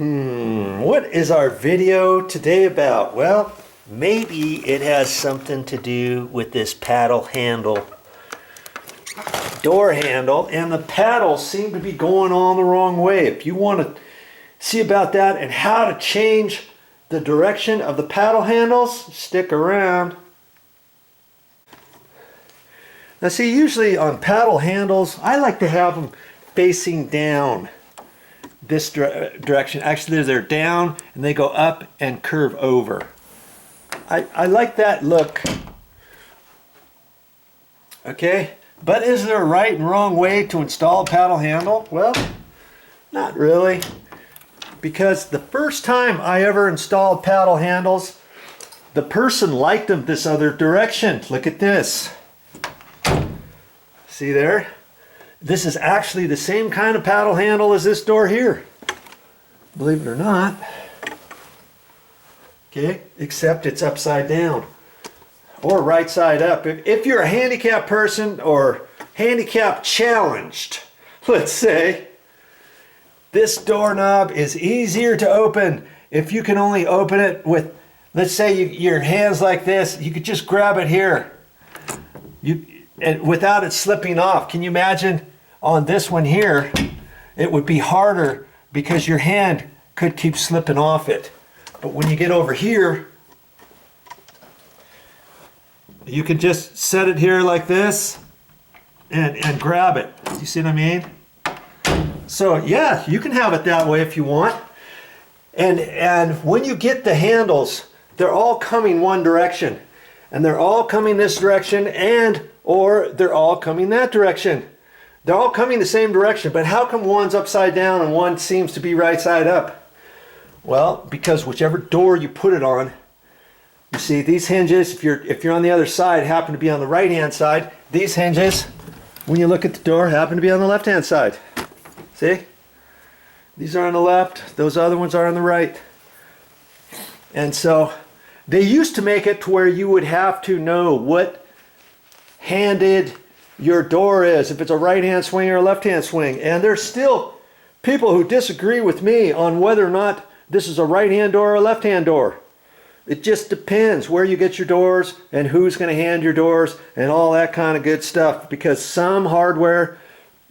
What is our video today about? Well, maybe it has something to do with this paddle handle, door handle, and the paddles seem to be going on the wrong way. If you want to see about that and how to change the direction of the paddle handles, stick around. Now see, usually on paddle handles, I like to have them facing down this direction. Actually, they're down and they go up and curve over. I like that look. Okay, but is there a right and wrong way to install a paddle handle? Well, not really. Because the first time I ever installed paddle handles, the person liked them this other direction. Look at this. See there? This is actually the same kind of paddle handle as this door here. Believe it or not. Okay, except it's upside down. Or right side up. If you're a handicapped person or handicap challenged, let's say, this doorknob is easier to open if you can only open it with, let's say your hands like this, you could just grab it here. And without it slipping off. Can you imagine on this one here, it would be harder because your hand could keep slipping off it. But when you get over here, you can just set it here like this and grab it. You see what I mean? So yeah, you can have it that way if you want. And when you get the handles, they're all coming one direction. And they're all coming this direction or they're all coming that direction. They're all coming the same direction, but how come one's upside down and one seems to be right side up? Well, because whichever door you put it on, you see these hinges, if you're on the other side, happen to be on the right hand side. These hinges, when you look at the door, happen to be on the left hand side. See? These are on the left, those other ones are on the right. And so they used to make it to where you would have to know what handed your door is, if it's a right hand swing or a left hand swing. And there's still people who disagree with me on whether or not this is a right hand door or a left hand door. It just depends where you get your doors and who's going to hand your doors and all that kind of good stuff, because some hardware,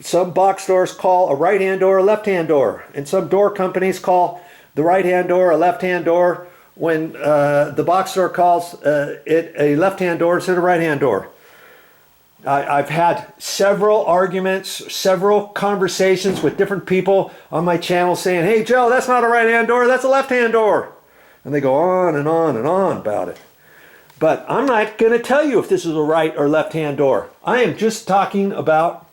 some box stores call a right hand door a left hand door, and some door companies call the right hand door a left hand door when the box store calls it a left hand door instead of right hand door. I've had several arguments, several conversations with different people on my channel saying, hey Joe, that's not a right hand door, that's a left hand door. And they go on and on and on about it. But I'm not going to tell you if this is a right or left hand door. I am just talking about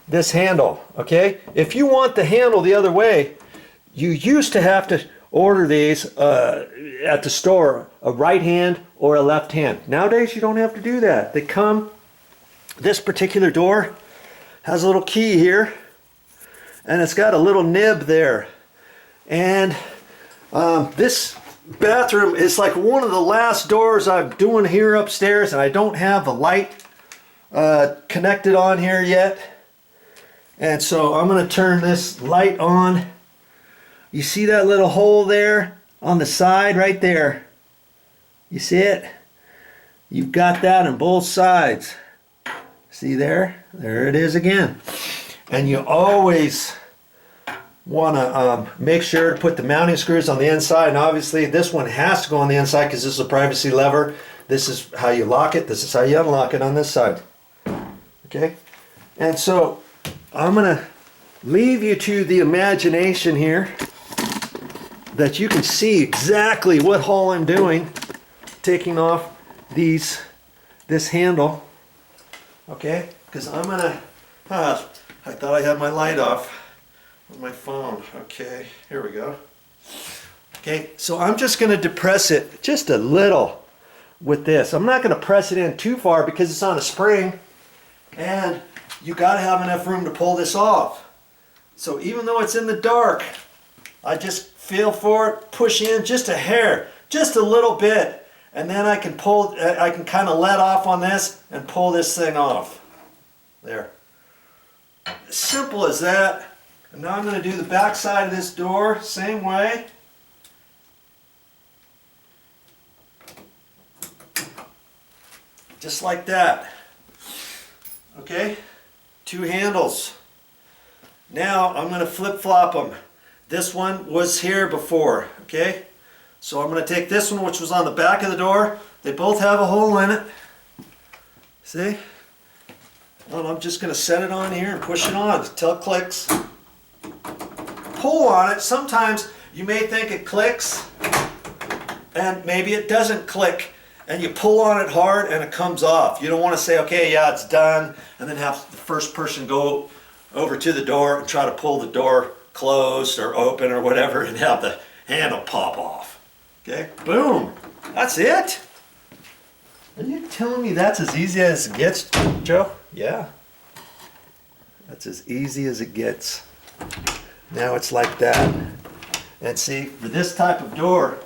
this handle, okay? If you want the handle the other way, you used to have to order these at the store, a right hand or a left hand. Nowadays you don't have to do that. They come. This particular door has a little key here, and it's got a little nib there. And this bathroom is like one of the last doors I'm doing here upstairs, and I don't have the light connected on here yet. And so I'm going to turn this light on. You see that little hole there on the side right there? You see it? You've got that on both sides. See there? There it is again. And you always want to make sure to put the mounting screws on the inside. And obviously this one has to go on the inside because this is a privacy lever. This is how you lock it. This is how you unlock it on this side. Okay? And so I'm going to leave you to the imagination here that you can see exactly what haul I'm doing, taking off this handle. Okay, because I'm gonna, I thought I had my light off on my phone. Okay, here we go. Okay, so I'm just gonna depress it just a little with this. I'm not gonna press it in too far because it's on a spring, and you gotta have enough room to pull this off. So even though it's in the dark, I just feel for it, push in just a hair, just a little bit. And then I can pull, I can kind of let off on this and pull this thing off. There. Simple as that. And now I'm going to do the back side of this door, same way. Just like that. Okay, 2 handles. Now I'm going to flip-flop them. This one was here before, okay? So I'm going to take this one, which was on the back of the door. They both have a hole in it. See? And I'm just going to set it on here and push it on until it clicks. Pull on it. Sometimes you may think it clicks and maybe it doesn't click, and you pull on it hard and it comes off. You don't want to say, okay, yeah, it's done, and then have the first person go over to the door and try to pull the door closed or open or whatever and have the handle pop off. Okay, boom, that's it. Are you telling me that's as easy as it gets, Joe? Yeah, that's as easy as it gets. Now it's like that. And see, for this type of door,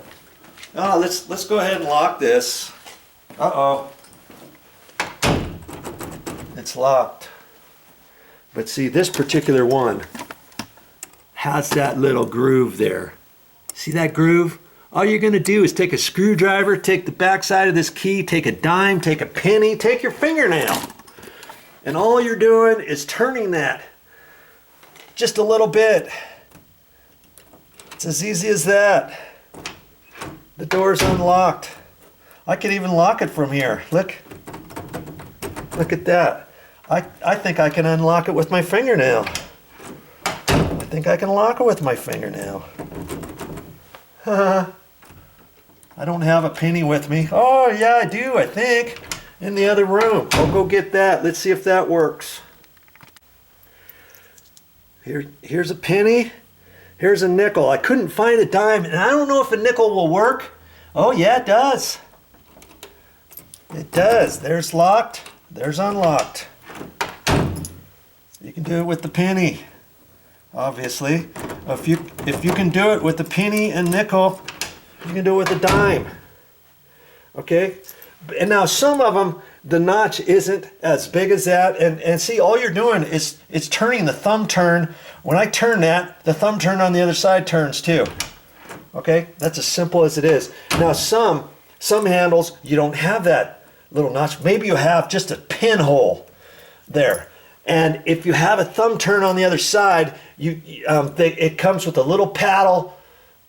oh, let's go ahead and lock this. Uh-oh. It's locked. But see, this particular one has that little groove there. See that groove? All you're going to do is take a screwdriver, take the back side of this key, take a dime, take a penny, take your fingernail. And all you're doing is turning that just a little bit. It's as easy as that. The door's unlocked. I could even lock it from here. Look at that. I think I can unlock it with my fingernail. I think I can lock it with my fingernail. I don't have a penny with me. Oh yeah, I do, I think. In the other room. I'll go get that. Let's see if that works. Here's a penny. Here's a nickel. I couldn't find a dime, and I don't know if a nickel will work. Oh yeah, it does. It does. There's locked. There's unlocked. You can do it with the penny, obviously. If you can do it with the penny and nickel, you can do it with a dime. Okay? And now some of them, the notch isn't as big as that. And see, all you're doing is turning the thumb turn. When I turn that, the thumb turn on the other side turns too. Okay? That's as simple as it is. Now some handles, you don't have that little notch. Maybe you have just a pinhole there. And if you have a thumb turn on the other side, it comes with a little paddle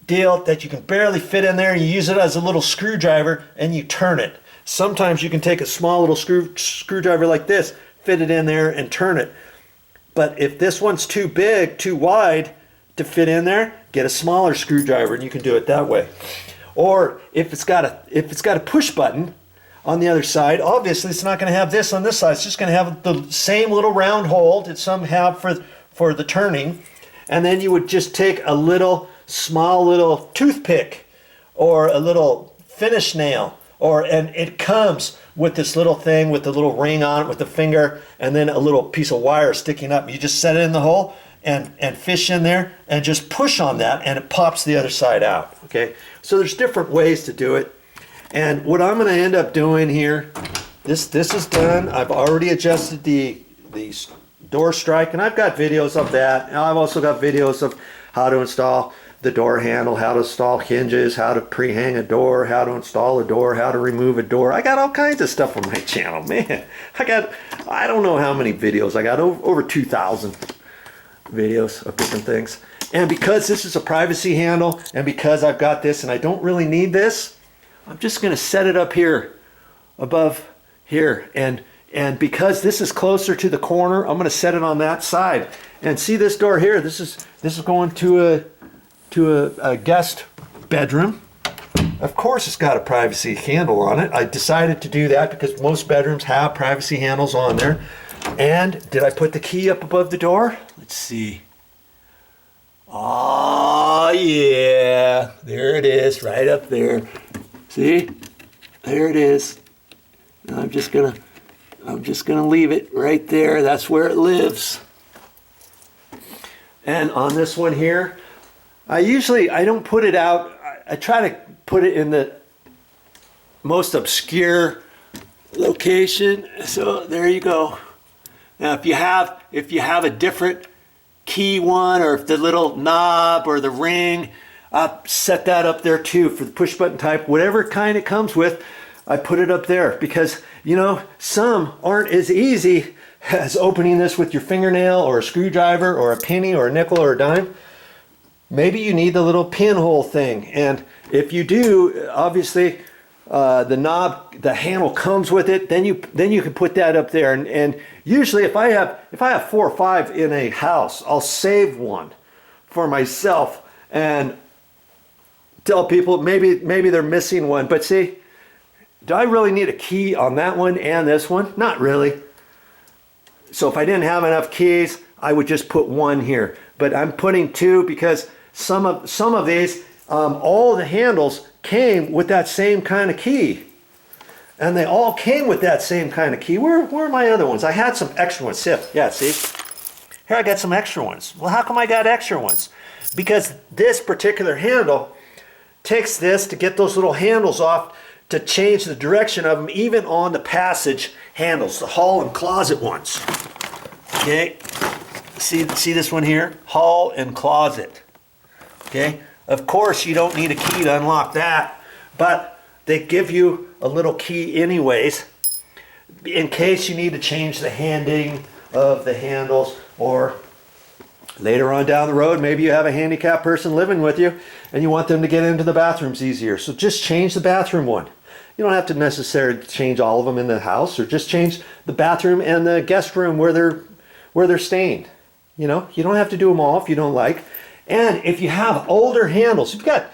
deal that you can barely fit in there. You use it as a little screwdriver and you turn it. Sometimes you can take a small little screwdriver like this, fit it in there and turn it. But if this one's too big, too wide to fit in there, get a smaller screwdriver and you can do it that way. Or if it's got a push button on the other side, obviously it's not going to have this on this side. It's just going to have the same little round hole that some have for the turning. And then you would just take a small little toothpick or a little finish nail, and it comes with this little thing with the little ring on it with the finger and then a little piece of wire sticking up. You just set it in the hole and fish in there and just push on that and it pops the other side out. Okay, so there's different ways to do it. And what I'm going to end up doing here, this is done. I've already adjusted the door strike, and I've got videos of that. And I've also got videos of how to install the door handle, how to install hinges, how to pre-hang a door, how to install a door, how to remove a door. I got all kinds of stuff on my channel, man. I don't know how many videos. I got over 2,000 videos of different things. And because this is a privacy handle, and because I've got this and I don't really need this, I'm just going to set it up here above here, and because this is closer to the corner, I'm going to set it on that side. And see this door here, this is going to a guest bedroom. Of course it's got a privacy handle on it. I decided to do that because most bedrooms have privacy handles on there. And did I put the key up above the door? Let's see. Oh yeah, there it is, right up there. See, there it is. And I'm just gonna leave it right there. That's where it lives. And on this one here, I don't put it out. I try to put it in the most obscure location. So there you go. Now, if you have a different key one or the little knob or the ring, I set that up there too for the push button type, whatever kind it comes with. I put it up there because, you know, some aren't as easy as opening this with your fingernail or a screwdriver or a penny or a nickel or a dime. Maybe you need the little pinhole thing, and if you do, obviously the knob, the handle comes with it. Then you can put that up there, and usually if I have 4 or 5 in a house, I'll save one for myself and tell people maybe they're missing one. But see, do I really need a key on that one and this one? Not really. So if I didn't have enough keys, I would just put one here. But I'm putting 2 because some of these, all the handles came with that same kind of key. And they all came with that same kind of key. Where are my other ones? I had some extra ones. Yeah, see? Here I got some extra ones. Well, how come I got extra ones? Because this particular handle takes this to get those little handles off to change the direction of them, even on the passage handles, the hall and closet ones. Okay, see this one here? Hall and closet. Okay, of course you don't need a key to unlock that, but they give you a little key anyways, in case you need to change the handing of the handles, or later on down the road, maybe you have a handicapped person living with you and you want them to get into the bathrooms easier. So just change the bathroom one. You don't have to necessarily change all of them in the house, or just change the bathroom and the guest room where they're staying. You know, you don't have to do them all if you don't like. And if you have older handles, if you got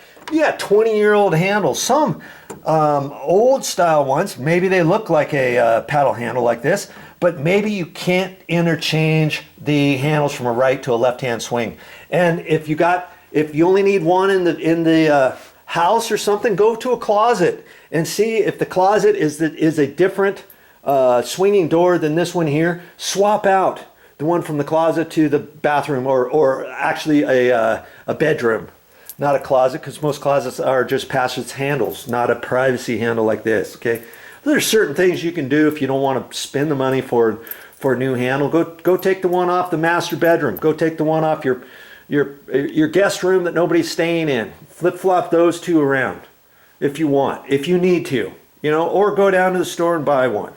20-year-old handles, some old style ones, maybe they look like a paddle handle like this, but maybe you can't interchange the handles from a right to a left-hand swing. And if you only need one in the house or something, go to a closet and see if the closet is a different swinging door than this one here. Swap out the one from the closet to the bathroom, or actually a bedroom, not a closet, because most closets are just passage handles, not a privacy handle like this. Okay, there's certain things you can do if you don't want to spend the money for a new handle. Go take the one off the master bedroom. Go take the one off your guest room that nobody's staying in. Flip-flop those 2 around if you want, if you need to, you know, or go down to the store and buy one.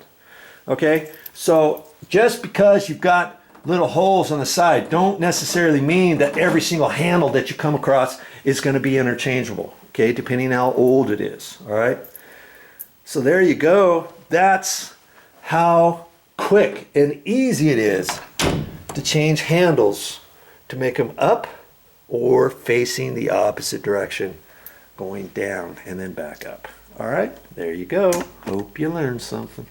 Okay, so just because you've got little holes on the side don't necessarily mean that every single handle that you come across is going to be interchangeable. Okay, depending how old it is. All right, so there you go. That's how quick and easy it is to change handles, to make them up or facing the opposite direction, going down and then back up. All right, there you go. Hope you learned something.